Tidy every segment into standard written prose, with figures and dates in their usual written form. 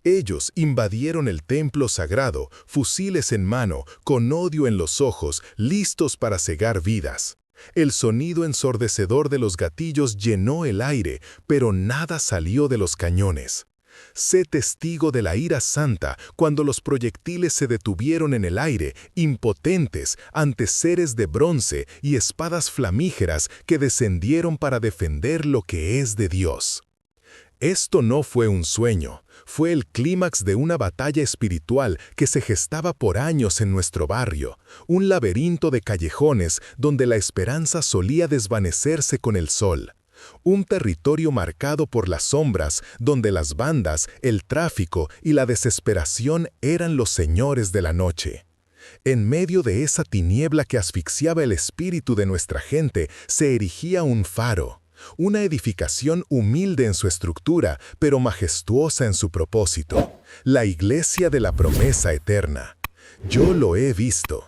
Ellos invadieron el templo sagrado, fusiles en mano, con odio en los ojos, listos para cegar vidas. El sonido ensordecedor de los gatillos llenó el aire, pero nada salió de los cañones. Sé testigo de la ira santa cuando los proyectiles se detuvieron en el aire, impotentes, ante seres de bronce y espadas flamígeras que descendieron para defender lo que es de Dios. Esto no fue un sueño, fue el clímax de una batalla espiritual que se gestaba por años en nuestro barrio, un laberinto de callejones donde la esperanza solía desvanecerse con el sol. Un territorio marcado por las sombras, donde las bandas, el tráfico y la desesperación eran los señores de la noche. En medio de esa tiniebla que asfixiaba el espíritu de nuestra gente, se erigía un faro. Una edificación humilde en su estructura, pero majestuosa en su propósito. La iglesia de la promesa eterna. Yo lo he visto.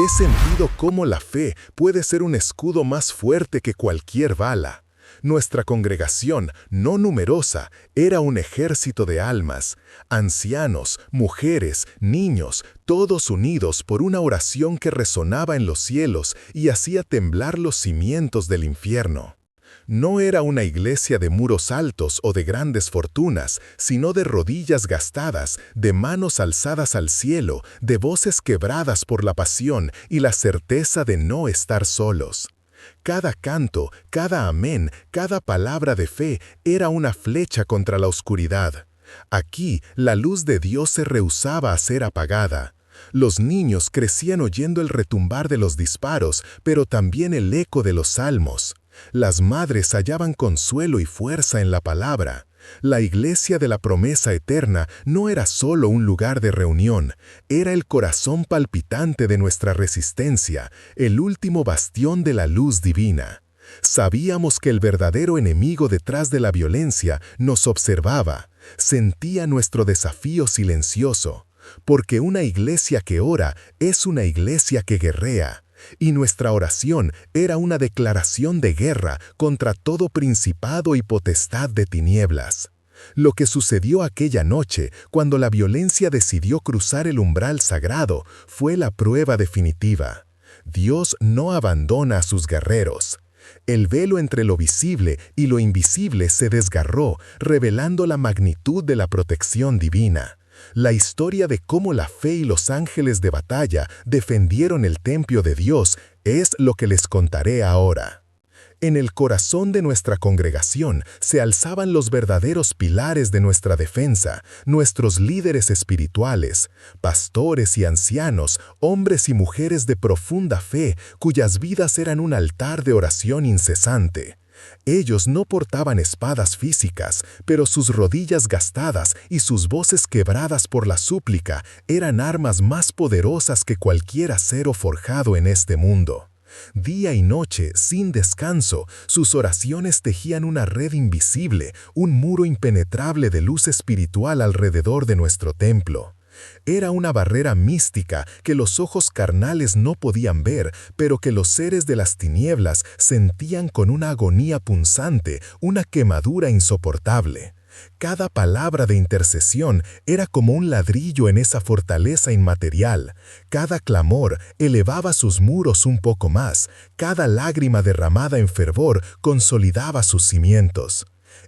He sentido cómo la fe puede ser un escudo más fuerte que cualquier bala. Nuestra congregación, no numerosa, era un ejército de almas, ancianos, mujeres, niños, todos unidos por una oración que resonaba en los cielos y hacía temblar los cimientos del infierno. No era una iglesia de muros altos o de grandes fortunas, sino de rodillas gastadas, de manos alzadas al cielo, de voces quebradas por la pasión y la certeza de no estar solos. Cada canto, cada amén, cada palabra de fe era una flecha contra la oscuridad. Aquí la luz de Dios se rehusaba a ser apagada. Los niños crecían oyendo el retumbar de los disparos, pero también el eco de los salmos. Las madres hallaban consuelo y fuerza en la palabra. La iglesia de la promesa eterna no era solo un lugar de reunión, era el corazón palpitante de nuestra resistencia, el último bastión de la luz divina. Sabíamos que el verdadero enemigo detrás de la violencia nos observaba, sentía nuestro desafío silencioso, porque una iglesia que ora es una iglesia que guerrea. Y nuestra oración era una declaración de guerra contra todo principado y potestad de tinieblas. Lo que sucedió aquella noche, cuando la violencia decidió cruzar el umbral sagrado, fue la prueba definitiva. Dios no abandona a sus guerreros. El velo entre lo visible y lo invisible se desgarró, revelando la magnitud de la protección divina. La historia de cómo la fe y los ángeles de batalla defendieron el templo de Dios es lo que les contaré ahora. En el corazón de nuestra congregación se alzaban los verdaderos pilares de nuestra defensa, nuestros líderes espirituales, pastores y ancianos, hombres y mujeres de profunda fe, cuyas vidas eran un altar de oración incesante. Ellos no portaban espadas físicas, pero sus rodillas gastadas y sus voces quebradas por la súplica eran armas más poderosas que cualquier acero forjado en este mundo. Día y noche, sin descanso, sus oraciones tejían una red invisible, un muro impenetrable de luz espiritual alrededor de nuestro templo. Era una barrera mística que los ojos carnales no podían ver, pero que los seres de las tinieblas sentían con una agonía punzante, una quemadura insoportable. Cada palabra de intercesión era como un ladrillo en esa fortaleza inmaterial. Cada clamor elevaba sus muros un poco más. Cada lágrima derramada en fervor consolidaba sus cimientos.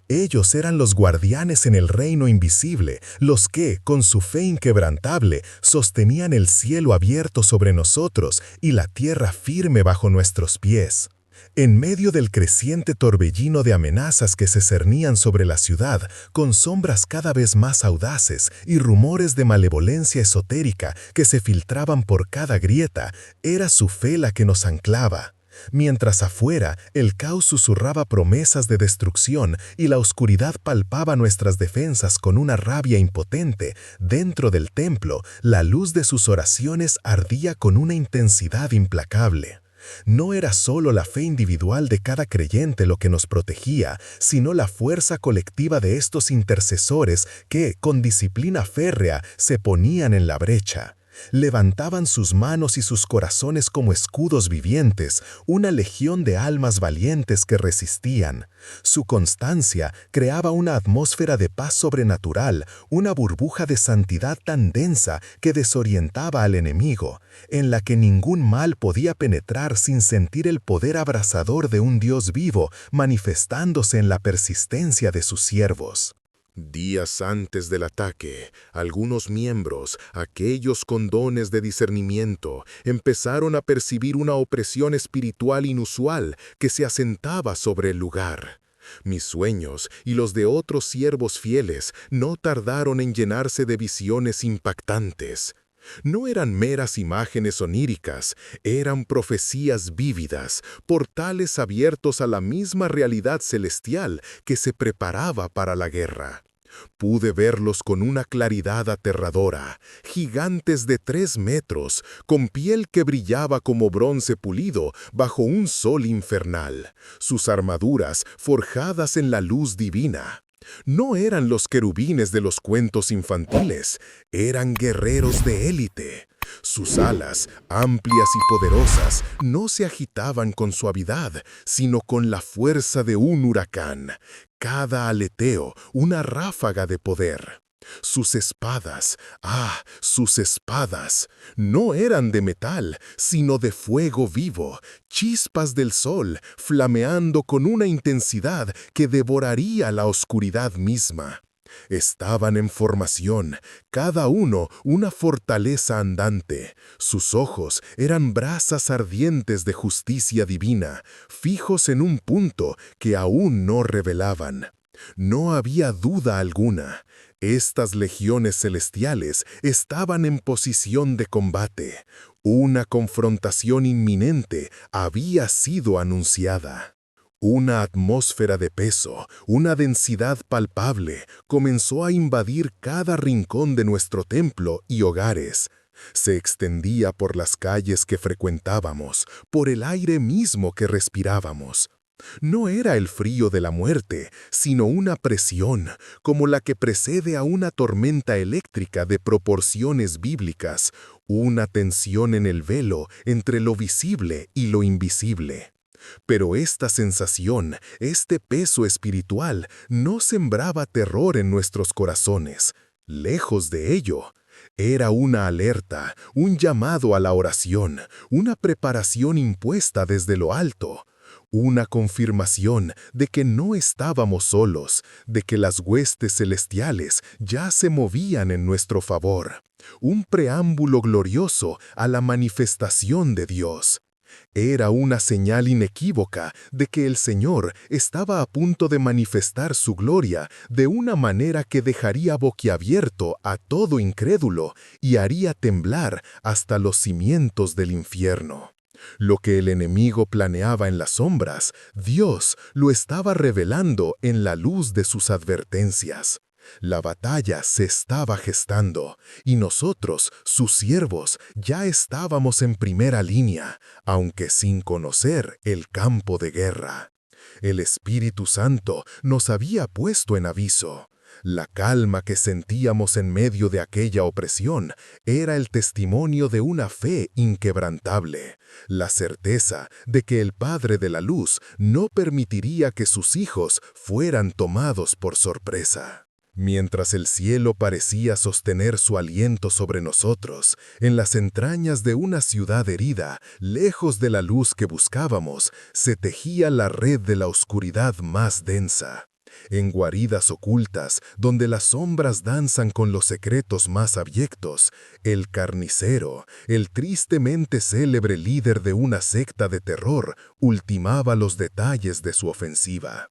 Ellos eran los guardianes en el reino invisible, los que, con su fe inquebrantable, sostenían el cielo abierto sobre nosotros y la tierra firme bajo nuestros pies. En medio del creciente torbellino de amenazas que se cernían sobre la ciudad, con sombras cada vez más audaces y rumores de malevolencia esotérica que se filtraban por cada grieta, era su fe la que nos anclaba. Mientras afuera el caos susurraba promesas de destrucción y la oscuridad palpaba nuestras defensas con una rabia impotente, dentro del templo la luz de sus oraciones ardía con una intensidad implacable. No era solo la fe individual de cada creyente lo que nos protegía, sino la fuerza colectiva de estos intercesores que, con disciplina férrea, se ponían en la brecha. Levantaban sus manos y sus corazones como escudos vivientes, una legión de almas valientes que resistían. Su constancia creaba una atmósfera de paz sobrenatural, una burbuja de santidad tan densa que desorientaba al enemigo, en la que ningún mal podía penetrar sin sentir el poder abrasador de un Dios vivo manifestándose en la persistencia de sus siervos. Días antes del ataque, algunos miembros, aquellos con dones de discernimiento, empezaron a percibir una opresión espiritual inusual que se asentaba sobre el lugar. Mis sueños y los de otros siervos fieles no tardaron en llenarse de visiones impactantes. No eran meras imágenes oníricas, eran profecías vívidas, portales abiertos a la misma realidad celestial que se preparaba para la guerra. Pude verlos con una claridad aterradora, gigantes de 3 metros, con piel que brillaba como bronce pulido bajo un sol infernal, sus armaduras forjadas en la luz divina. No eran los querubines de los cuentos infantiles, eran guerreros de élite. Sus alas, amplias y poderosas, no se agitaban con suavidad, sino con la fuerza de un huracán. Cada aleteo, una ráfaga de poder. Sus espadas, sus espadas, no eran de metal, sino de fuego vivo, chispas del sol, flameando con una intensidad que devoraría la oscuridad misma. Estaban en formación, cada uno una fortaleza andante. Sus ojos eran brasas ardientes de justicia divina, fijos en un punto que aún no revelaban. No había duda alguna. Estas legiones celestiales estaban en posición de combate. Una confrontación inminente había sido anunciada. Una atmósfera de peso, una densidad palpable, comenzó a invadir cada rincón de nuestro templo y hogares. Se extendía por las calles que frecuentábamos, por el aire mismo que respirábamos. No era el frío de la muerte, sino una presión, como la que precede a una tormenta eléctrica de proporciones bíblicas, una tensión en el velo entre lo visible y lo invisible. Pero esta sensación, este peso espiritual, no sembraba terror en nuestros corazones. Lejos de ello, era una alerta, un llamado a la oración, una preparación impuesta desde lo alto. Una confirmación de que no estábamos solos, de que las huestes celestiales ya se movían en nuestro favor. Un preámbulo glorioso a la manifestación de Dios. Era una señal inequívoca de que el Señor estaba a punto de manifestar su gloria de una manera que dejaría boquiabierto a todo incrédulo y haría temblar hasta los cimientos del infierno. Lo que el enemigo planeaba en las sombras, Dios lo estaba revelando en la luz de sus advertencias. La batalla se estaba gestando, y nosotros, sus siervos, ya estábamos en primera línea, aunque sin conocer el campo de guerra. El Espíritu Santo nos había puesto en aviso. La calma que sentíamos en medio de aquella opresión era el testimonio de una fe inquebrantable, la certeza de que el Padre de la Luz no permitiría que sus hijos fueran tomados por sorpresa. Mientras el cielo parecía sostener su aliento sobre nosotros, en las entrañas de una ciudad herida, lejos de la luz que buscábamos, se tejía la red de la oscuridad más densa. En guaridas ocultas, donde las sombras danzan con los secretos más abyectos, el carnicero, el tristemente célebre líder de una secta de terror, ultimaba los detalles de su ofensiva.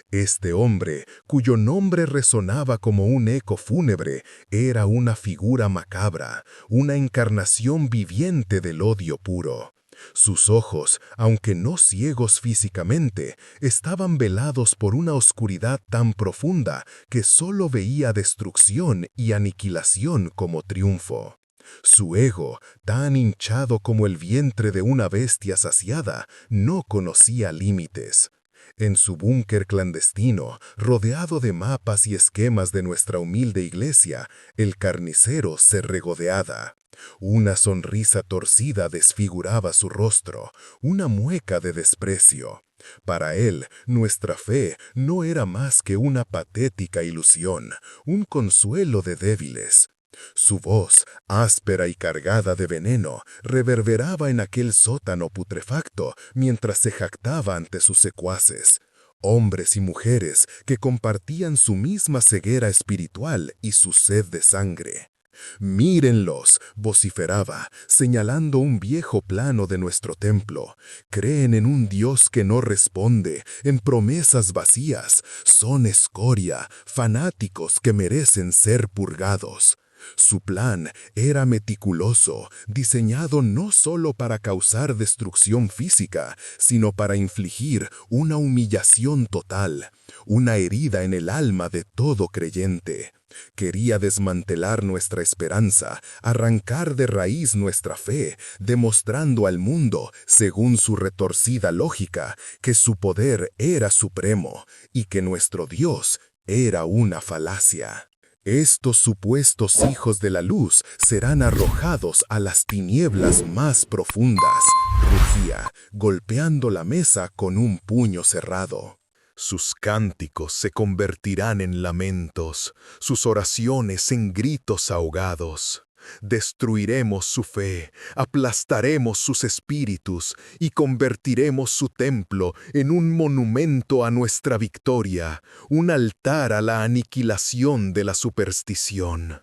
Este hombre, cuyo nombre resonaba como un eco fúnebre, era una figura macabra, una encarnación viviente del odio puro. Sus ojos, aunque no ciegos físicamente, estaban velados por una oscuridad tan profunda que solo veía destrucción y aniquilación como triunfo. Su ego, tan hinchado como el vientre de una bestia saciada, no conocía límites. En su búnker clandestino, rodeado de mapas y esquemas de nuestra humilde iglesia, el carnicero se regodeaba. Una sonrisa torcida desfiguraba su rostro, una mueca de desprecio. Para él, nuestra fe no era más que una patética ilusión, un consuelo de débiles. Su voz, áspera y cargada de veneno, reverberaba en aquel sótano putrefacto mientras se jactaba ante sus secuaces, hombres y mujeres que compartían su misma ceguera espiritual y su sed de sangre. Mírenlos, vociferaba, señalando un viejo plano de nuestro templo. Creen en un Dios que no responde, en promesas vacías. Son escoria, fanáticos que merecen ser purgados. Su plan era meticuloso, diseñado no solo para causar destrucción física, sino para infligir una humillación total, una herida en el alma de todo creyente. Quería desmantelar nuestra esperanza, arrancar de raíz nuestra fe, demostrando al mundo, según su retorcida lógica, que su poder era supremo y que nuestro Dios era una falacia. Estos supuestos hijos de la luz serán arrojados a las tinieblas más profundas, rugía, golpeando la mesa con un puño cerrado. Sus cánticos se convertirán en lamentos, sus oraciones en gritos ahogados. Destruiremos su fe, aplastaremos sus espíritus y convertiremos su templo en un monumento a nuestra victoria, un altar a la aniquilación de la superstición.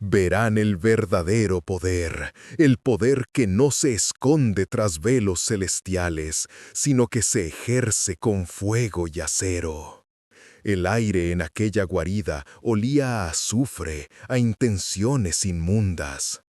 Verán el verdadero poder, el poder que no se esconde tras velos celestiales, sino que se ejerce con fuego y acero. El aire en aquella guarida olía a azufre, a intenciones inmundas.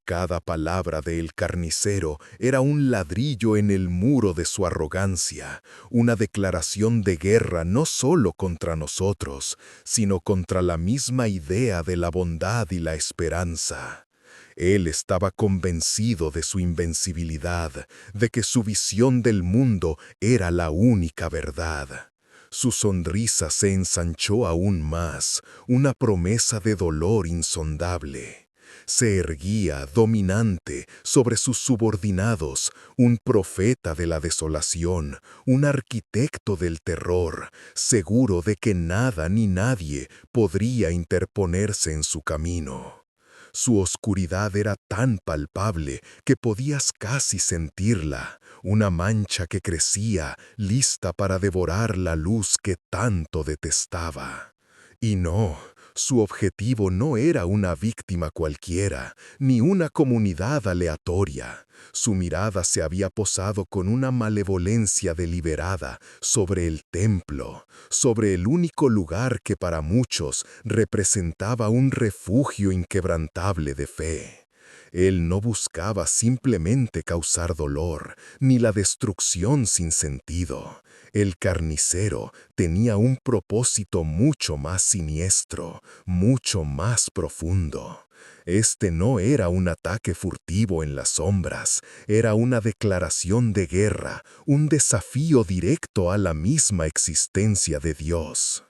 Cada palabra del carnicero era un ladrillo en el muro de su arrogancia, una declaración de guerra no solo contra nosotros, sino contra la misma idea de la bondad y la esperanza. Él estaba convencido de su invencibilidad, de que su visión del mundo era la única verdad. Su sonrisa se ensanchó aún más, una promesa de dolor insondable. Se erguía, dominante, sobre sus subordinados, un profeta de la desolación, un arquitecto del terror, seguro de que nada ni nadie podría interponerse en su camino. Su oscuridad era tan palpable que podías casi sentirla, una mancha que crecía, lista para devorar la luz que tanto detestaba. Y no, su objetivo no era una víctima cualquiera, ni una comunidad aleatoria. Su mirada se había posado con una malevolencia deliberada sobre el templo, sobre el único lugar que para muchos representaba un refugio inquebrantable de fe. Él no buscaba simplemente causar dolor, ni la destrucción sin sentido. El carnicero tenía un propósito mucho más siniestro, mucho más profundo. Este no era un ataque furtivo en las sombras, era una declaración de guerra, un desafío directo a la misma existencia de Dios.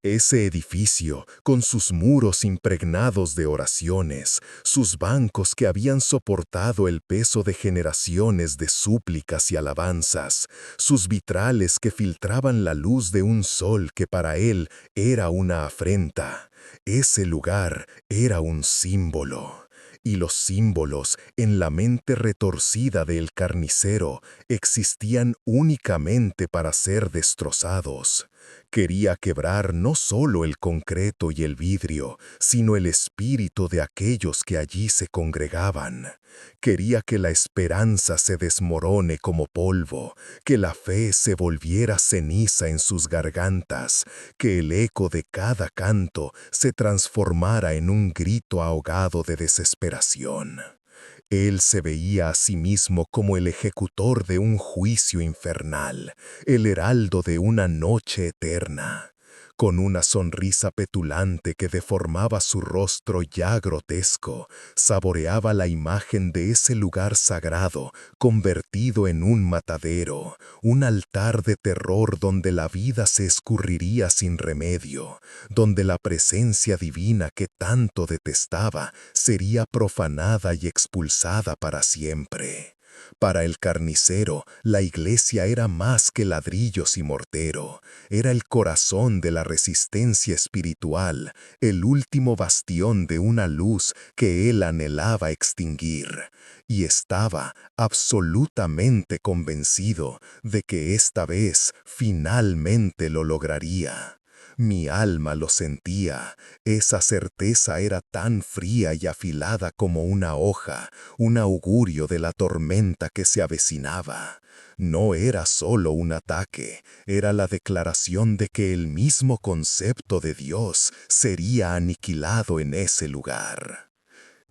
Ese edificio, con sus muros impregnados de oraciones, sus bancos que habían soportado el peso de generaciones de súplicas y alabanzas, sus vitrales que filtraban la luz de un sol que para él era una afrenta. Ese lugar era un símbolo. Y los símbolos, en la mente retorcida del carnicero, existían únicamente para ser destrozados. Quería quebrar no solo el concreto y el vidrio, sino el espíritu de aquellos que allí se congregaban. Quería que la esperanza se desmorone como polvo, que la fe se volviera ceniza en sus gargantas, que el eco de cada canto se transformara en un grito ahogado de desesperación. Él se veía a sí mismo como el ejecutor de un juicio infernal, el heraldo de una noche eterna. Con una sonrisa petulante que deformaba su rostro ya grotesco, saboreaba la imagen de ese lugar sagrado, convertido en un matadero, un altar de terror donde la vida se escurriría sin remedio, donde la presencia divina que tanto detestaba sería profanada y expulsada para siempre. Para el carnicero, la iglesia era más que ladrillos y mortero, era el corazón de la resistencia espiritual, el último bastión de una luz que él anhelaba extinguir, y estaba absolutamente convencido de que esta vez finalmente lo lograría. Mi alma lo sentía, esa certeza era tan fría y afilada como una hoja, un augurio de la tormenta que se avecinaba. No era solo un ataque, era la declaración de que el mismo concepto de Dios sería aniquilado en ese lugar.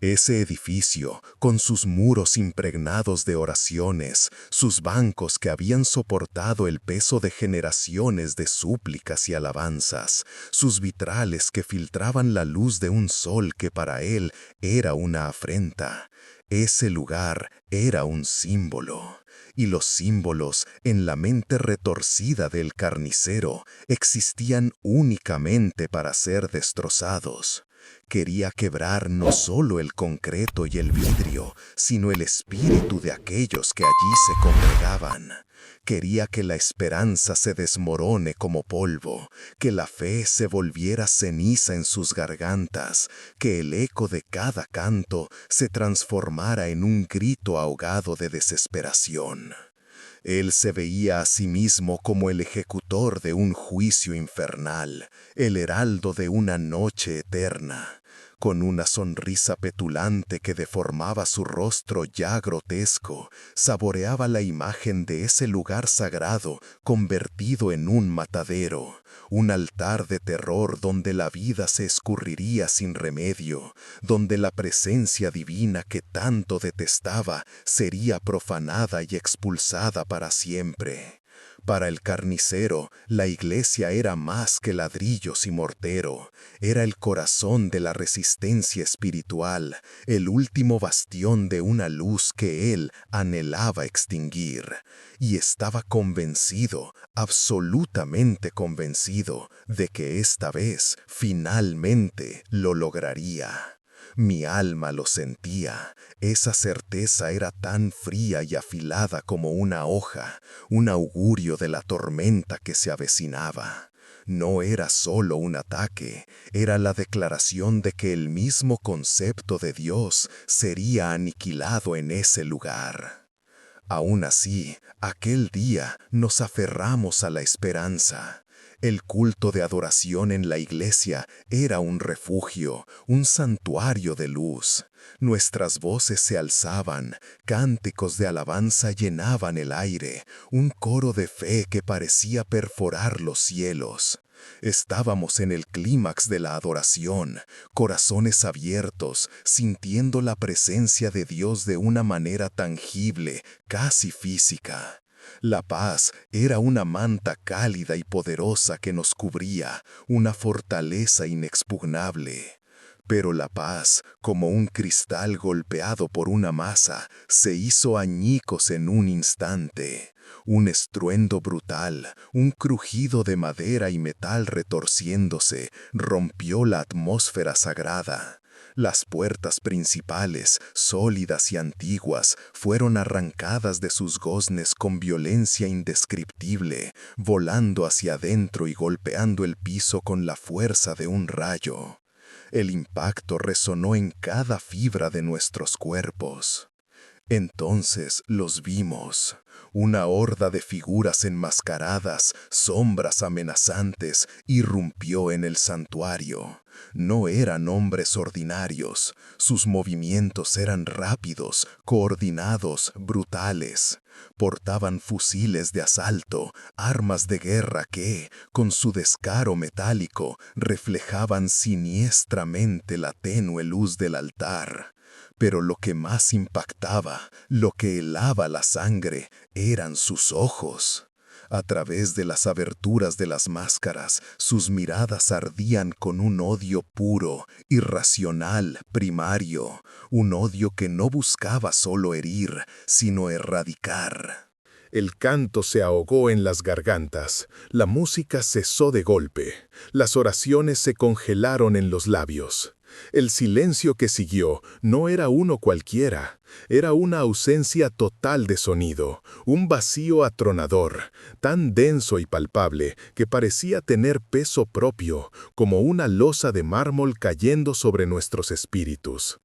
Ese edificio, con sus muros impregnados de oraciones, sus bancos que habían soportado el peso de generaciones de súplicas y alabanzas, sus vitrales que filtraban la luz de un sol que para él era una afrenta, ese lugar era un símbolo. Y los símbolos, en la mente retorcida del carnicero, existían únicamente para ser destrozados. Quería quebrar no solo el concreto y el vidrio, sino el espíritu de aquellos que allí se congregaban. Quería que la esperanza se desmorone como polvo, que la fe se volviera ceniza en sus gargantas, que el eco de cada canto se transformara en un grito ahogado de desesperación. Él se veía a sí mismo como el ejecutor de un juicio infernal, el heraldo de una noche eterna. Con una sonrisa petulante que deformaba su rostro ya grotesco, saboreaba la imagen de ese lugar sagrado convertido en un matadero, un altar de terror donde la vida se escurriría sin remedio, donde la presencia divina que tanto detestaba sería profanada y expulsada para siempre. Para el carnicero, la iglesia era más que ladrillos y mortero, era el corazón de la resistencia espiritual, el último bastión de una luz que él anhelaba extinguir, y estaba convencido, absolutamente convencido, de que esta vez finalmente lo lograría. Mi alma lo sentía, esa certeza era tan fría y afilada como una hoja, un augurio de la tormenta que se avecinaba. No era solo un ataque, era la declaración de que el mismo concepto de Dios sería aniquilado en ese lugar. Aún así, aquel día nos aferramos a la esperanza. El culto de adoración en la iglesia era un refugio, un santuario de luz. Nuestras voces se alzaban, cánticos de alabanza llenaban el aire, un coro de fe que parecía perforar los cielos. Estábamos en el clímax de la adoración, corazones abiertos, sintiendo la presencia de Dios de una manera tangible, casi física. La paz era una manta cálida y poderosa que nos cubría, una fortaleza inexpugnable. Pero la paz, como un cristal golpeado por una masa, se hizo añicos en un instante. Un estruendo brutal, un crujido de madera y metal retorciéndose, rompió la atmósfera sagrada. Las puertas principales, sólidas y antiguas, fueron arrancadas de sus goznes con violencia indescriptible, volando hacia adentro y golpeando el piso con la fuerza de un rayo. El impacto resonó en cada fibra de nuestros cuerpos. Entonces los vimos, una horda de figuras enmascaradas, sombras amenazantes, irrumpió en el santuario. No eran hombres ordinarios, sus movimientos eran rápidos, coordinados, brutales. Portaban fusiles de asalto, armas de guerra que, con su descaro metálico, reflejaban siniestramente la tenue luz del altar. Pero lo que más impactaba, lo que helaba la sangre, eran sus ojos. A través de las aberturas de las máscaras, sus miradas ardían con un odio puro, irracional, primario, un odio que no buscaba solo herir, sino erradicar. El canto se ahogó en las gargantas, la música cesó de golpe, las oraciones se congelaron en los labios. El silencio que siguió no era uno cualquiera, era una ausencia total de sonido, un vacío atronador, tan denso y palpable que parecía tener peso propio, como una losa de mármol cayendo sobre nuestros espíritus.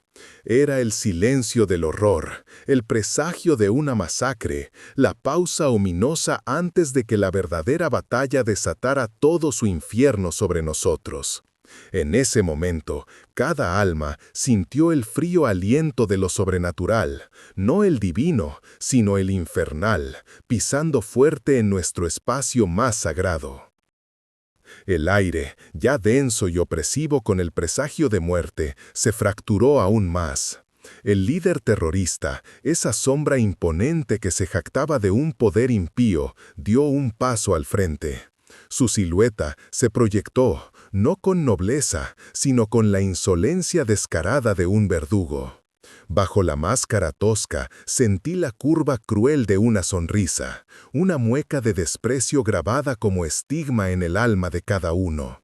Era el silencio del horror, el presagio de una masacre, la pausa ominosa antes de que la verdadera batalla desatara todo su infierno sobre nosotros. En ese momento, cada alma sintió el frío aliento de lo sobrenatural, no el divino, sino el infernal, pisando fuerte en nuestro espacio más sagrado. El aire, ya denso y opresivo con el presagio de muerte, se fracturó aún más. El líder terrorista, esa sombra imponente que se jactaba de un poder impío, dio un paso al frente. Su silueta se proyectó, no con nobleza, sino con la insolencia descarada de un verdugo. Bajo la máscara tosca sentí la curva cruel de una sonrisa, una mueca de desprecio grabada como estigma en el alma de cada uno.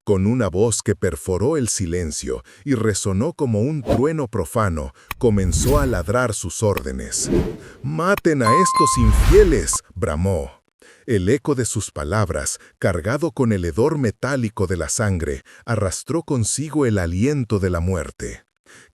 Con una voz que perforó el silencio y resonó como un trueno profano, comenzó a ladrar sus órdenes. «¡Maten a estos infieles!», bramó. El eco de sus palabras, cargado con el hedor metálico de la sangre, arrastró consigo el aliento de la muerte.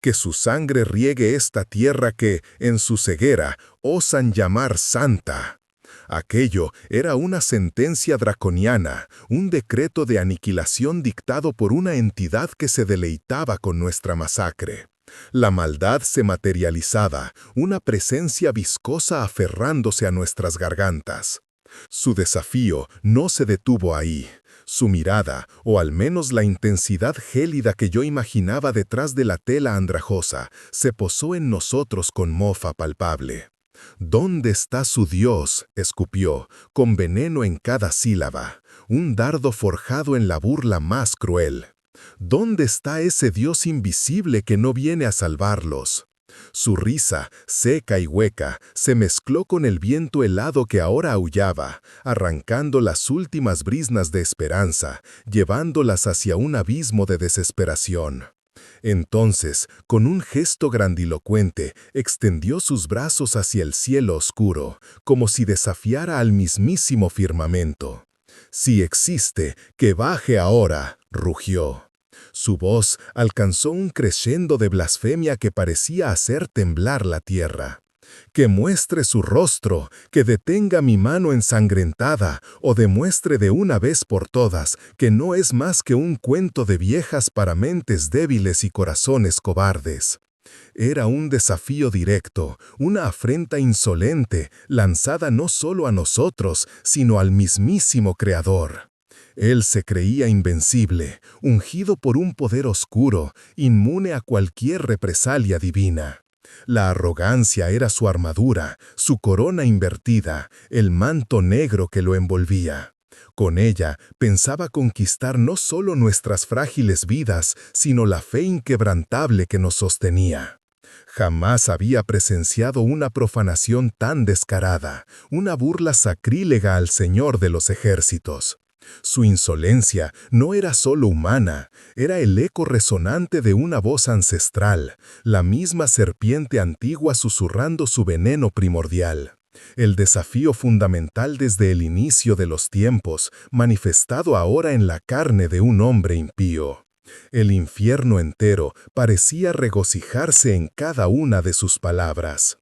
Que su sangre riegue esta tierra que, en su ceguera, osan llamar santa. Aquello era una sentencia draconiana, un decreto de aniquilación dictado por una entidad que se deleitaba con nuestra masacre. La maldad se materializaba, una presencia viscosa aferrándose a nuestras gargantas. Su desafío no se detuvo ahí. Su mirada, o al menos la intensidad gélida que yo imaginaba detrás de la tela andrajosa, se posó en nosotros con mofa palpable. «¿Dónde está su Dios?», escupió, con veneno en cada sílaba, un dardo forjado en la burla más cruel. «¿Dónde está ese Dios invisible que no viene a salvarlos?». Su risa, seca y hueca, se mezcló con el viento helado que ahora aullaba, arrancando las últimas briznas de esperanza, llevándolas hacia un abismo de desesperación. Entonces, con un gesto grandilocuente, extendió sus brazos hacia el cielo oscuro, como si desafiara al mismísimo firmamento. «Si existe, que baje ahora», rugió. Su voz alcanzó un crescendo de blasfemia que parecía hacer temblar la tierra. «Que muestre su rostro, que detenga mi mano ensangrentada, o demuestre de una vez por todas que no es más que un cuento de viejas para mentes débiles y corazones cobardes». Era un desafío directo, una afrenta insolente, lanzada no solo a nosotros, sino al mismísimo Creador. Él se creía invencible, ungido por un poder oscuro, inmune a cualquier represalia divina. La arrogancia era su armadura, su corona invertida, el manto negro que lo envolvía. Con ella pensaba conquistar no solo nuestras frágiles vidas, sino la fe inquebrantable que nos sostenía. Jamás había presenciado una profanación tan descarada, una burla sacrílega al Señor de los ejércitos. Su insolencia no era solo humana, era el eco resonante de una voz ancestral, la misma serpiente antigua susurrando su veneno primordial. El desafío fundamental desde el inicio de los tiempos, manifestado ahora en la carne de un hombre impío. El infierno entero parecía regocijarse en cada una de sus palabras.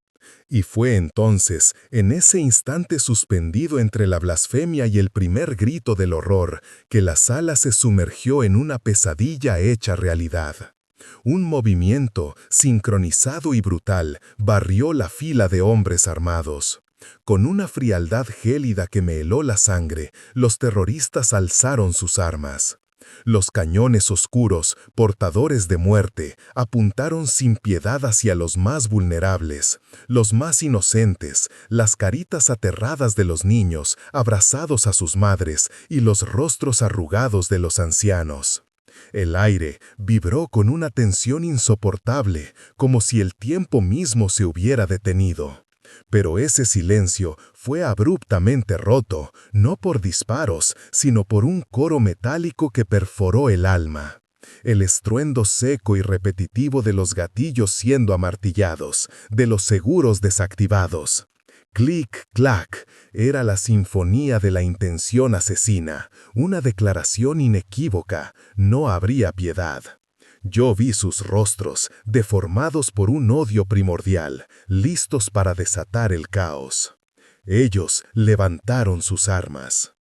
Y fue entonces, en ese instante suspendido entre la blasfemia y el primer grito del horror, que la sala se sumergió en una pesadilla hecha realidad. Un movimiento, sincronizado y brutal, barrió la fila de hombres armados. Con una frialdad gélida que me heló la sangre, los terroristas alzaron sus armas. Los cañones oscuros, portadores de muerte, apuntaron sin piedad hacia los más vulnerables, los más inocentes, las caritas aterradas de los niños, abrazados a sus madres, y los rostros arrugados de los ancianos. El aire vibró con una tensión insoportable, como si el tiempo mismo se hubiera detenido. Pero ese silencio fue abruptamente roto, no por disparos, sino por un coro metálico que perforó el alma. El estruendo seco y repetitivo de los gatillos siendo amartillados, de los seguros desactivados. Clic, clac, era la sinfonía de la intención asesina, una declaración inequívoca, no habría piedad. Yo vi sus rostros, deformados por un odio primordial, listos para desatar el caos. Ellos levantaron sus armas.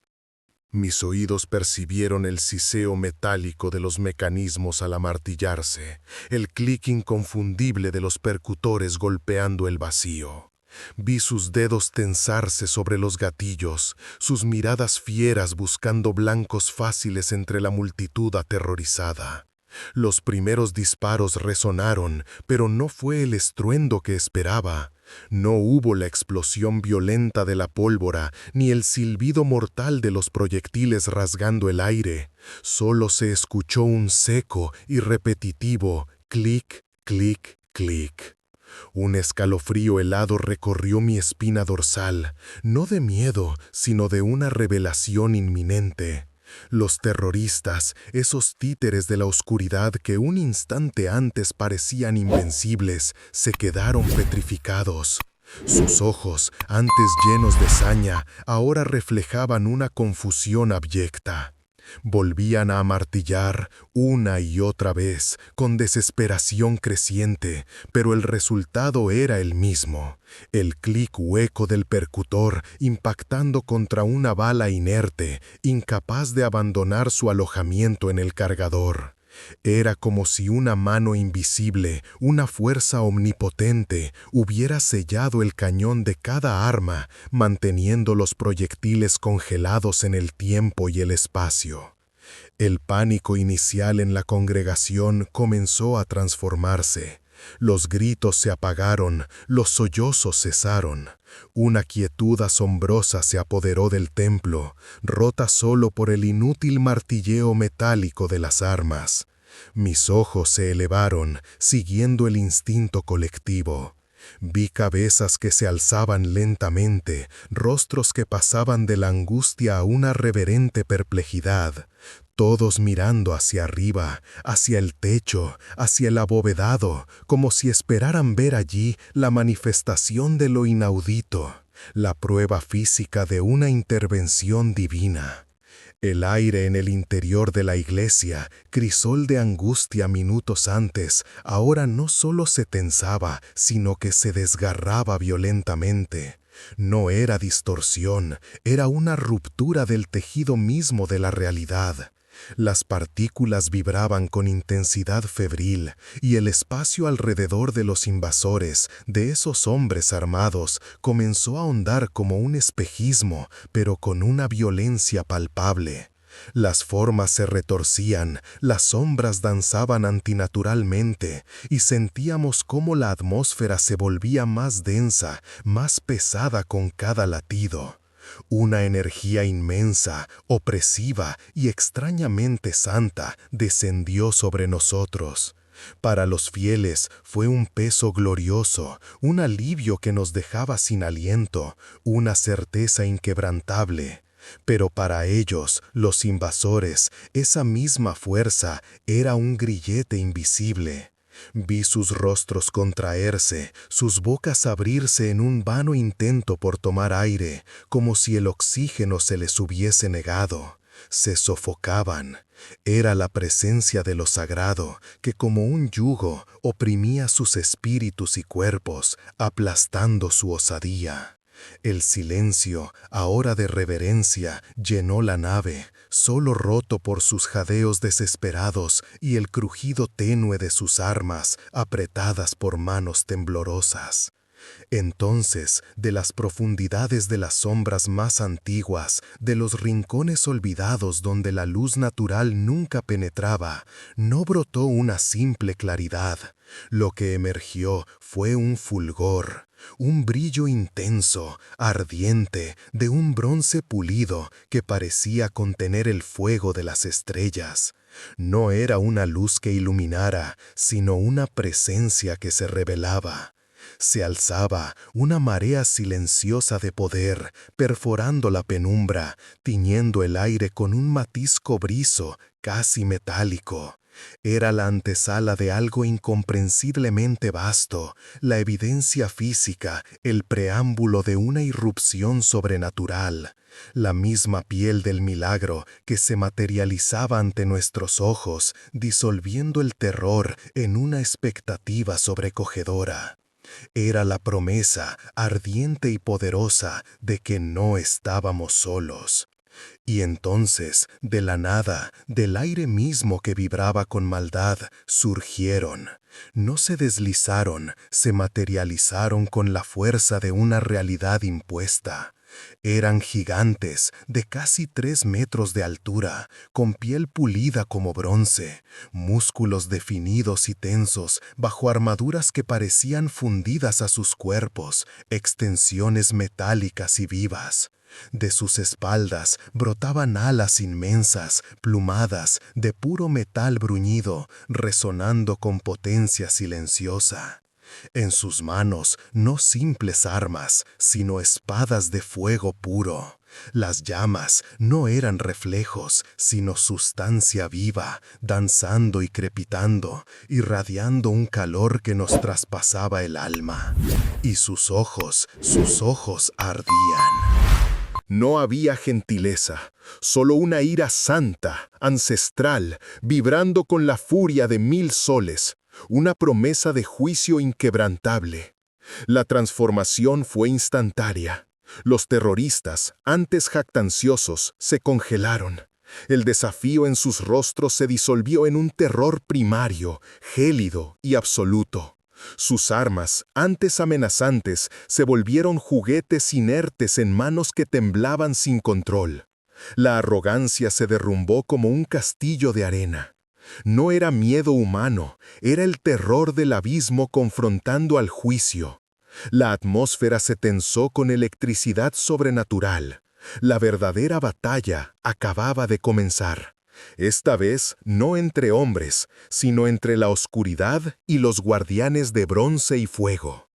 Mis oídos percibieron el siseo metálico de los mecanismos al amartillarse, el clic inconfundible de los percutores golpeando el vacío. Vi sus dedos tensarse sobre los gatillos, sus miradas fieras buscando blancos fáciles entre la multitud aterrorizada. Los primeros disparos resonaron, pero no fue el estruendo que esperaba. No hubo la explosión violenta de la pólvora, ni el silbido mortal de los proyectiles rasgando el aire. Solo se escuchó un seco y repetitivo clic, clic, clic. Un escalofrío helado recorrió mi espina dorsal, no de miedo, sino de una revelación inminente. Los terroristas, esos títeres de la oscuridad que un instante antes parecían invencibles, se quedaron petrificados. Sus ojos, antes llenos de saña, ahora reflejaban una confusión abyecta. Volvían a amartillar una y otra vez, con desesperación creciente, pero el resultado era el mismo. El clic hueco del percutor impactando contra una bala inerte, incapaz de abandonar su alojamiento en el cargador. Era como si una mano invisible, una fuerza omnipotente, hubiera sellado el cañón de cada arma, manteniendo los proyectiles congelados en el tiempo y el espacio. El pánico inicial en la congregación comenzó a transformarse. Los gritos se apagaron, los sollozos cesaron. Una quietud asombrosa se apoderó del templo, rota solo por el inútil martilleo metálico de las armas. Mis ojos se elevaron, siguiendo el instinto colectivo. Vi cabezas que se alzaban lentamente, rostros que pasaban de la angustia a una reverente perplejidad, todos mirando hacia arriba, hacia el techo, hacia el abovedado, como si esperaran ver allí la manifestación de lo inaudito, la prueba física de una intervención divina. El aire en el interior de la iglesia, crisol de angustia minutos antes, ahora no solo se tensaba, sino que se desgarraba violentamente. No era distorsión, era una ruptura del tejido mismo de la realidad. Las partículas vibraban con intensidad febril, y el espacio alrededor de los invasores, de esos hombres armados, comenzó a ondar como un espejismo, pero con una violencia palpable. Las formas se retorcían, las sombras danzaban antinaturalmente, y sentíamos cómo la atmósfera se volvía más densa, más pesada con cada latido. Una energía inmensa, opresiva y extrañamente santa descendió sobre nosotros. Para los fieles fue un peso glorioso, un alivio que nos dejaba sin aliento, una certeza inquebrantable. Pero para ellos, los invasores, esa misma fuerza era un grillete invisible. Vi sus rostros contraerse, sus bocas abrirse en un vano intento por tomar aire, como si el oxígeno se les hubiese negado. Se sofocaban. Era la presencia de lo sagrado, que como un yugo oprimía sus espíritus y cuerpos, aplastando su osadía. El silencio, ahora de reverencia, llenó la nave, solo roto por sus jadeos desesperados y el crujido tenue de sus armas, apretadas por manos temblorosas. Entonces, de las profundidades de las sombras más antiguas, de los rincones olvidados donde la luz natural nunca penetraba, no brotó una simple claridad. Lo que emergió fue un fulgor, un brillo intenso, ardiente, de un bronce pulido que parecía contener el fuego de las estrellas. No era una luz que iluminara, sino una presencia que se revelaba. Se alzaba una marea silenciosa de poder, perforando la penumbra, tiñendo el aire con un matiz cobrizo, casi metálico. Era la antesala de algo incomprensiblemente vasto, la evidencia física, el preámbulo de una irrupción sobrenatural. La misma piel del milagro que se materializaba ante nuestros ojos, disolviendo el terror en una expectativa sobrecogedora. Era la promesa, ardiente y poderosa, de que no estábamos solos. Y entonces, de la nada, del aire mismo que vibraba con maldad, surgieron. No se deslizaron, se materializaron con la fuerza de una realidad impuesta. Eran gigantes, de casi 3 metros de altura, con piel pulida como bronce, músculos definidos y tensos, bajo armaduras que parecían fundidas a sus cuerpos, extensiones metálicas y vivas. De sus espaldas brotaban alas inmensas, plumadas, de puro metal bruñido, resonando con potencia silenciosa. En sus manos no simples armas, sino espadas de fuego puro. Las llamas no eran reflejos, sino sustancia viva, danzando y crepitando, irradiando un calor que nos traspasaba el alma. Y sus ojos ardían. No había gentileza, solo una ira santa, ancestral, vibrando con la furia de 1000 soles, una promesa de juicio inquebrantable. La transformación fue instantánea. Los terroristas, antes jactanciosos, se congelaron. El desafío en sus rostros se disolvió en un terror primario, gélido y absoluto. Sus armas, antes amenazantes, se volvieron juguetes inertes en manos que temblaban sin control. La arrogancia se derrumbó como un castillo de arena. No era miedo humano, era el terror del abismo confrontando al juicio. La atmósfera se tensó con electricidad sobrenatural. La verdadera batalla acababa de comenzar. Esta vez no entre hombres, sino entre la oscuridad y los guardianes de bronce y fuego.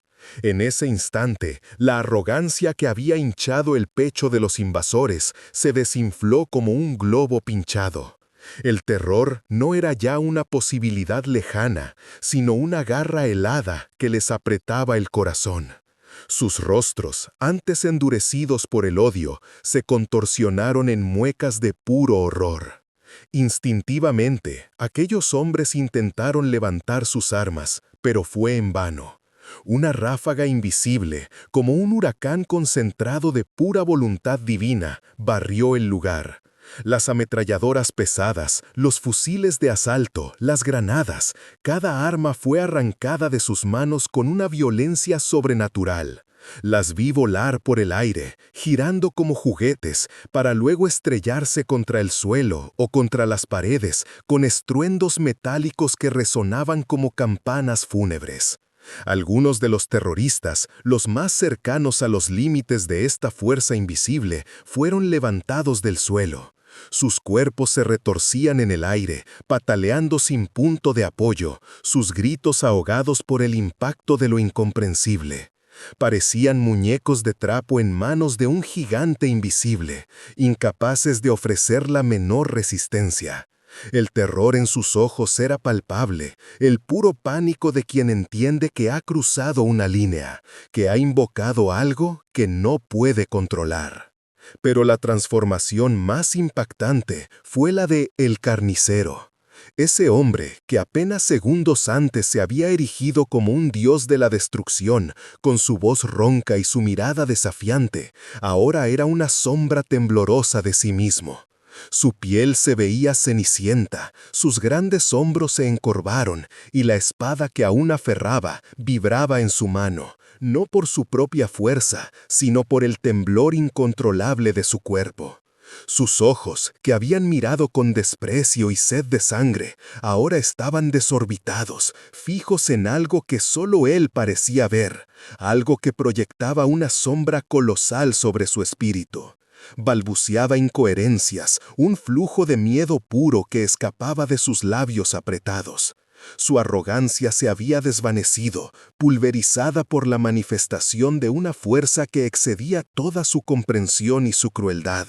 En ese instante, la arrogancia que había hinchado el pecho de los invasores se desinfló como un globo pinchado. El terror no era ya una posibilidad lejana, sino una garra helada que les apretaba el corazón. Sus rostros, antes endurecidos por el odio, se contorsionaron en muecas de puro horror. Instintivamente, aquellos hombres intentaron levantar sus armas, pero fue en vano. Una ráfaga invisible, como un huracán concentrado de pura voluntad divina, barrió el lugar. Las ametralladoras pesadas, los fusiles de asalto, las granadas, cada arma fue arrancada de sus manos con una violencia sobrenatural. Las vi volar por el aire, girando como juguetes, para luego estrellarse contra el suelo o contra las paredes, con estruendos metálicos que resonaban como campanas fúnebres. Algunos de los terroristas, los más cercanos a los límites de esta fuerza invisible, fueron levantados del suelo. Sus cuerpos se retorcían en el aire, pataleando sin punto de apoyo, sus gritos ahogados por el impacto de lo incomprensible. Parecían muñecos de trapo en manos de un gigante invisible, incapaces de ofrecer la menor resistencia. El terror en sus ojos era palpable, el puro pánico de quien entiende que ha cruzado una línea, que ha invocado algo que no puede controlar. Pero la transformación más impactante fue la de El Carnicero. Ese hombre, que apenas segundos antes se había erigido como un dios de la destrucción, con su voz ronca y su mirada desafiante, ahora era una sombra temblorosa de sí mismo. Su piel se veía cenicienta, sus grandes hombros se encorvaron, y la espada que aún aferraba vibraba en su mano, no por su propia fuerza, sino por el temblor incontrolable de su cuerpo. Sus ojos, que habían mirado con desprecio y sed de sangre, ahora estaban desorbitados, fijos en algo que solo él parecía ver, algo que proyectaba una sombra colosal sobre su espíritu. Balbuceaba incoherencias, un flujo de miedo puro que escapaba de sus labios apretados. Su arrogancia se había desvanecido, pulverizada por la manifestación de una fuerza que excedía toda su comprensión y su crueldad.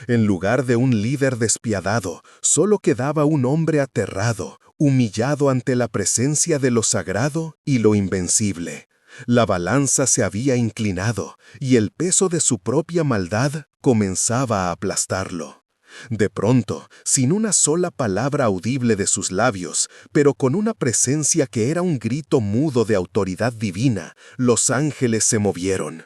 En lugar de un líder despiadado, solo quedaba un hombre aterrado, humillado ante la presencia de lo sagrado y lo invencible. La balanza se había inclinado, y el peso de su propia maldad comenzaba a aplastarlo. De pronto, sin una sola palabra audible de sus labios, pero con una presencia que era un grito mudo de autoridad divina, los ángeles se movieron.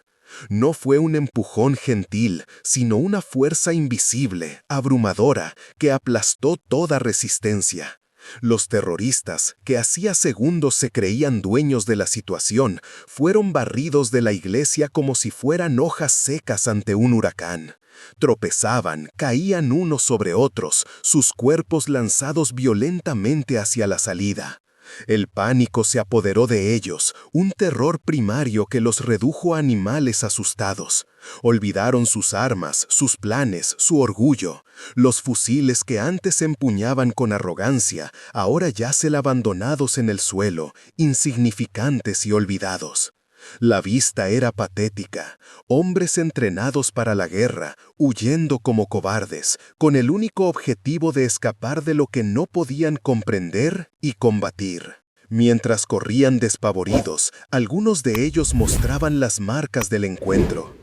No fue un empujón gentil, sino una fuerza invisible, abrumadora, que aplastó toda resistencia. Los terroristas, que hacía segundos se creían dueños de la situación, fueron barridos de la iglesia como si fueran hojas secas ante un huracán. Tropezaban, caían unos sobre otros, sus cuerpos lanzados violentamente hacia la salida. El pánico se apoderó de ellos, un terror primario que los redujo a animales asustados. Olvidaron sus armas, sus planes, su orgullo. Los fusiles que antes empuñaban con arrogancia, ahora yacen abandonados en el suelo, insignificantes y olvidados. La vista era patética, hombres entrenados para la guerra, huyendo como cobardes, con el único objetivo de escapar de lo que no podían comprender y combatir. Mientras corrían despavoridos, algunos de ellos mostraban las marcas del encuentro.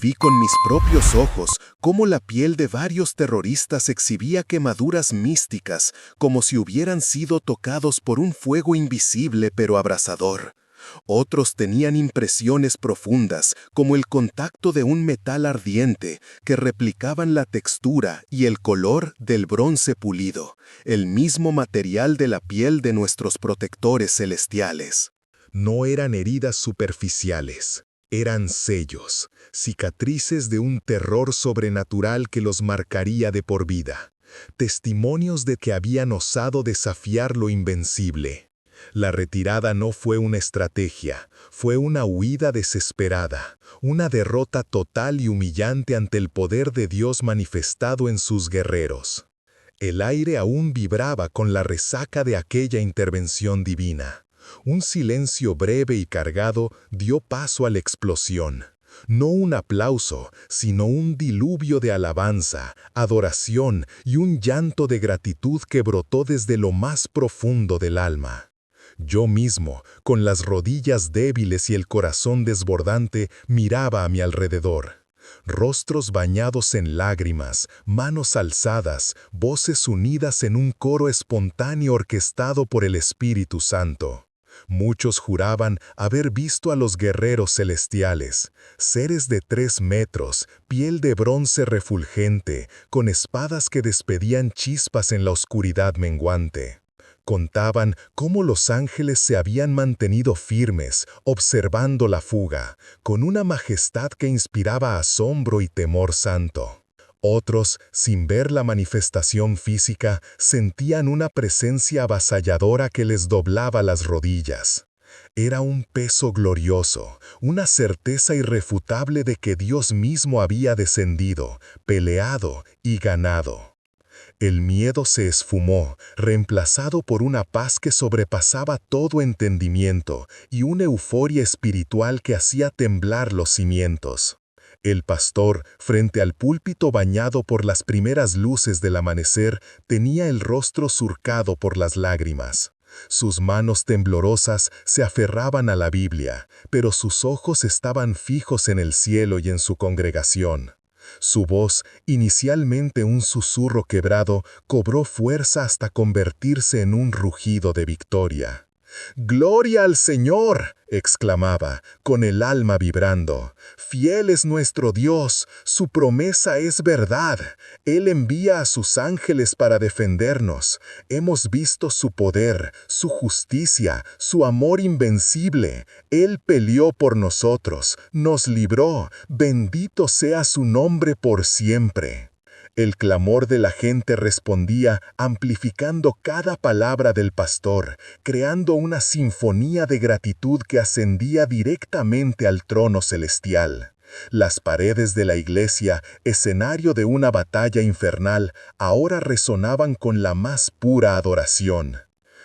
Vi con mis propios ojos cómo la piel de varios terroristas exhibía quemaduras místicas, como si hubieran sido tocados por un fuego invisible pero abrasador. Otros tenían impresiones profundas, como el contacto de un metal ardiente, que replicaban la textura y el color del bronce pulido, el mismo material de la piel de nuestros protectores celestiales. No eran heridas superficiales, eran sellos, cicatrices de un terror sobrenatural que los marcaría de por vida, testimonios de que habían osado desafiar lo invencible. La retirada no fue una estrategia, fue una huida desesperada, una derrota total y humillante ante el poder de Dios manifestado en sus guerreros. El aire aún vibraba con la resaca de aquella intervención divina. Un silencio breve y cargado dio paso a la explosión. No un aplauso, sino un diluvio de alabanza, adoración y un llanto de gratitud que brotó desde lo más profundo del alma. Yo mismo, con las rodillas débiles y el corazón desbordante, miraba a mi alrededor. Rostros bañados en lágrimas, manos alzadas, voces unidas en un coro espontáneo orquestado por el Espíritu Santo. Muchos juraban haber visto a los guerreros celestiales, seres de 3 metros, piel de bronce refulgente, con espadas que despedían chispas en la oscuridad menguante. Contaban cómo los ángeles se habían mantenido firmes, observando la fuga, con una majestad que inspiraba asombro y temor santo. Otros, sin ver la manifestación física, sentían una presencia avasalladora que les doblaba las rodillas. Era un peso glorioso, una certeza irrefutable de que Dios mismo había descendido, peleado y ganado. El miedo se esfumó, reemplazado por una paz que sobrepasaba todo entendimiento y una euforia espiritual que hacía temblar los cimientos. El pastor, frente al púlpito bañado por las primeras luces del amanecer, tenía el rostro surcado por las lágrimas. Sus manos temblorosas se aferraban a la Biblia, pero sus ojos estaban fijos en el cielo y en su congregación. Su voz, inicialmente un susurro quebrado, cobró fuerza hasta convertirse en un rugido de victoria. «¡Gloria al Señor!», exclamaba, con el alma vibrando. «Fiel es nuestro Dios, su promesa es verdad. Él envía a sus ángeles para defendernos. Hemos visto su poder, su justicia, su amor invencible. Él peleó por nosotros, nos libró. Bendito sea su nombre por siempre». El clamor de la gente respondía, amplificando cada palabra del pastor, creando una sinfonía de gratitud que ascendía directamente al trono celestial. Las paredes de la iglesia, escenario de una batalla infernal, ahora resonaban con la más pura adoración.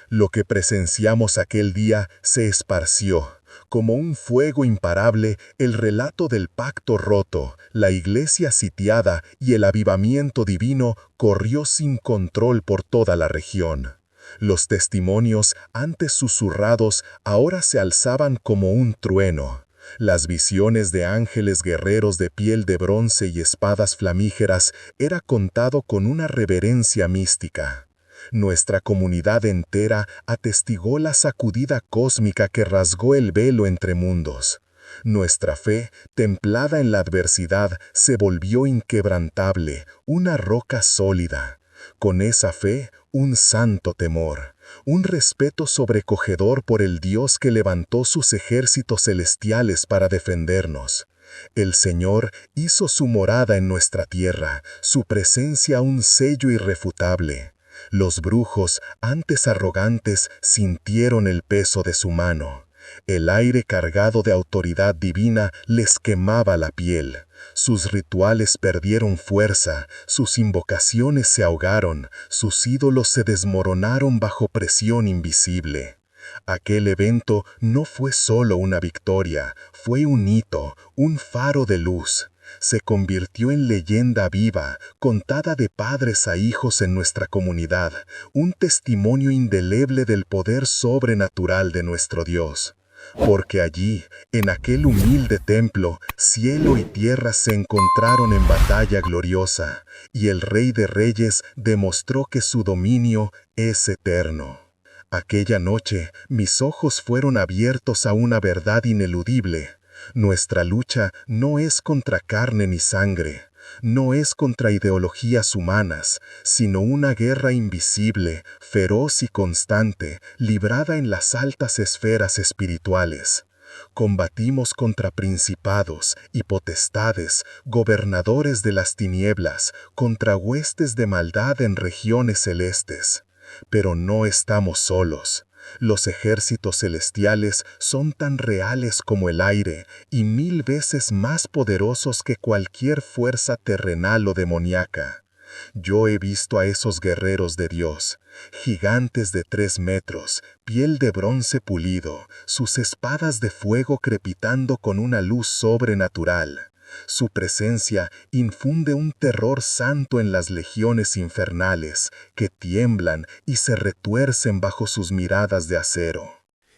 Lo que presenciamos aquel día se esparció. Como un fuego imparable, el relato del pacto roto, la iglesia sitiada y el avivamiento divino corrió sin control por toda la región. Los testimonios, antes susurrados, ahora se alzaban como un trueno. Las visiones de ángeles guerreros de piel de bronce y espadas flamígeras era contado con una reverencia mística. Nuestra comunidad entera atestiguó la sacudida cósmica que rasgó el velo entre mundos. Nuestra fe, templada en la adversidad, se volvió inquebrantable, una roca sólida. Con esa fe, un santo temor, un respeto sobrecogedor por el Dios que levantó sus ejércitos celestiales para defendernos. El Señor hizo su morada en nuestra tierra, su presencia un sello irrefutable. Los brujos, antes arrogantes, sintieron el peso de su mano. El aire cargado de autoridad divina les quemaba la piel. Sus rituales perdieron fuerza, sus invocaciones se ahogaron, sus ídolos se desmoronaron bajo presión invisible. Aquel evento no fue solo una victoria, fue un hito, un faro de luz. Se convirtió en leyenda viva, contada de padres a hijos en nuestra comunidad, un testimonio indeleble del poder sobrenatural de nuestro Dios. Porque allí, en aquel humilde templo, cielo y tierra se encontraron en batalla gloriosa, y el Rey de Reyes demostró que su dominio es eterno. Aquella noche, mis ojos fueron abiertos a una verdad ineludible. Nuestra lucha no es contra carne ni sangre, no es contra ideologías humanas, sino una guerra invisible, feroz y constante, librada en las altas esferas espirituales. Combatimos contra principados y potestades, gobernadores de las tinieblas, contra huestes de maldad en regiones celestes. Pero no estamos solos. Los ejércitos celestiales son tan reales como el aire y 1000 veces más poderosos que cualquier fuerza terrenal o demoníaca. Yo he visto a esos guerreros de Dios, gigantes de 3 metros, piel de bronce pulido, sus espadas de fuego crepitando con una luz sobrenatural. Su presencia infunde un terror santo en las legiones infernales, que tiemblan y se retuercen bajo sus miradas de acero.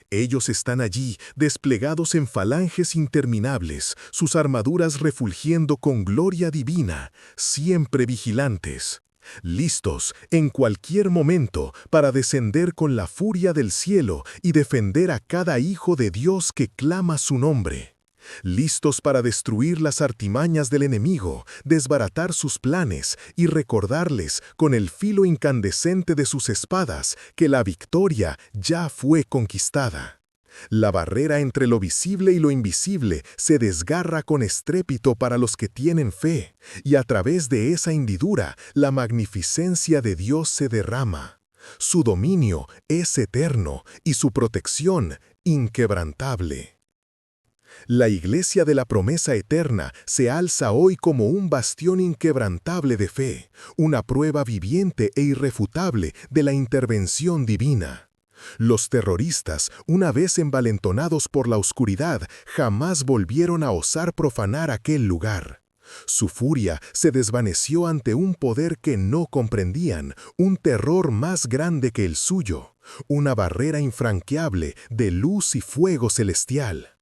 Ellos están allí, desplegados en falanges interminables, sus armaduras refulgiendo con gloria divina, siempre vigilantes, listos en cualquier momento para descender con la furia del cielo y defender a cada hijo de Dios que clama su nombre. Listos para destruir las artimañas del enemigo, desbaratar sus planes y recordarles con el filo incandescente de sus espadas que la victoria ya fue conquistada. La barrera entre lo visible y lo invisible se desgarra con estrépito para los que tienen fe, y a través de esa hendidura la magnificencia de Dios se derrama. Su dominio es eterno y su protección inquebrantable. La Iglesia de la Promesa Eterna se alza hoy como un bastión inquebrantable de fe, una prueba viviente e irrefutable de la intervención divina. Los terroristas, una vez envalentonados por la oscuridad, jamás volvieron a osar profanar aquel lugar. Su furia se desvaneció ante un poder que no comprendían, un terror más grande que el suyo, una barrera infranqueable de luz y fuego celestial.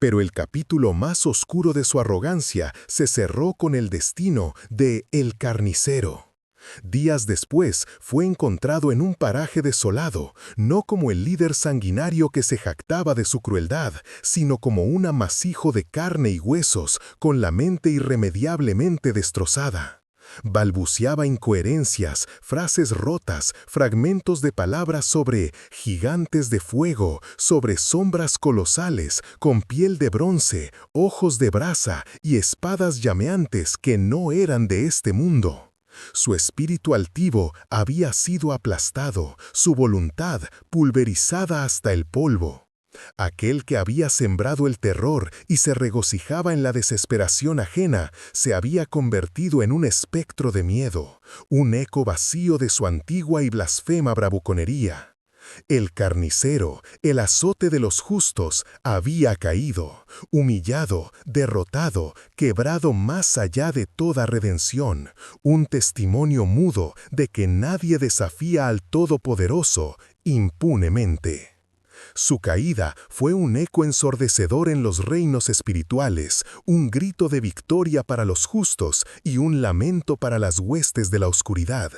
Pero el capítulo más oscuro de su arrogancia se cerró con el destino de El Carnicero. Días después fue encontrado en un paraje desolado, no como el líder sanguinario que se jactaba de su crueldad, sino como un amasijo de carne y huesos, con la mente irremediablemente destrozada. Balbuceaba incoherencias, frases rotas, fragmentos de palabras sobre gigantes de fuego, sobre sombras colosales, con piel de bronce, ojos de brasa y espadas llameantes que no eran de este mundo. Su espíritu altivo había sido aplastado, su voluntad pulverizada hasta el polvo. Aquel que había sembrado el terror y se regocijaba en la desesperación ajena, se había convertido en un espectro de miedo, un eco vacío de su antigua y blasfema bravuconería. El carnicero, el azote de los justos, había caído, humillado, derrotado, quebrado más allá de toda redención, un testimonio mudo de que nadie desafía al Todopoderoso impunemente. Su caída fue un eco ensordecedor en los reinos espirituales, un grito de victoria para los justos y un lamento para las huestes de la oscuridad.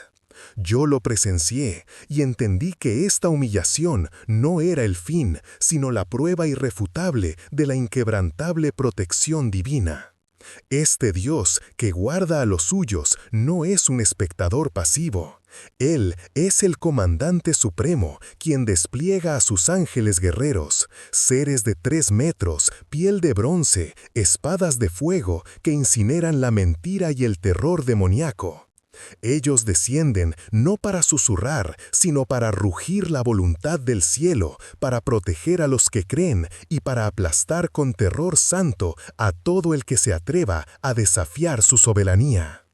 Yo lo presencié y entendí que esta humillación no era el fin, sino la prueba irrefutable de la inquebrantable protección divina. Este Dios que guarda a los suyos no es un espectador pasivo. Él es el comandante supremo, quien despliega a sus ángeles guerreros, seres de 3 metros, piel de bronce, espadas de fuego que incineran la mentira y el terror demoníaco. Ellos descienden no para susurrar, sino para rugir la voluntad del cielo, para proteger a los que creen y para aplastar con terror santo a todo el que se atreva a desafiar su soberanía.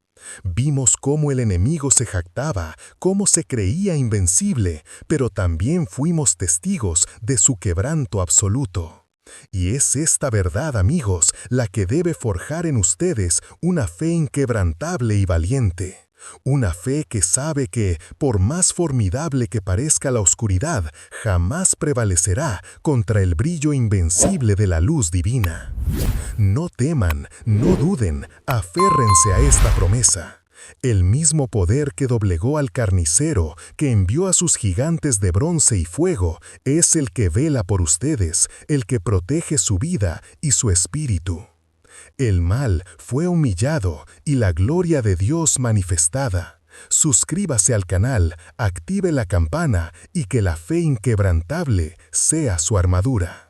Vimos cómo el enemigo se jactaba, cómo se creía invencible, pero también fuimos testigos de su quebranto absoluto. Y es esta verdad, amigos, la que debe forjar en ustedes una fe inquebrantable y valiente. Una fe que sabe que, por más formidable que parezca la oscuridad, jamás prevalecerá contra el brillo invencible de la luz divina. No teman, no duden, aférrense a esta promesa. El mismo poder que doblegó al carnicero, que envió a sus gigantes de bronce y fuego, es el que vela por ustedes, el que protege su vida y su espíritu. El mal fue humillado y la gloria de Dios manifestada. Suscríbase al canal, active la campana y que la fe inquebrantable sea su armadura.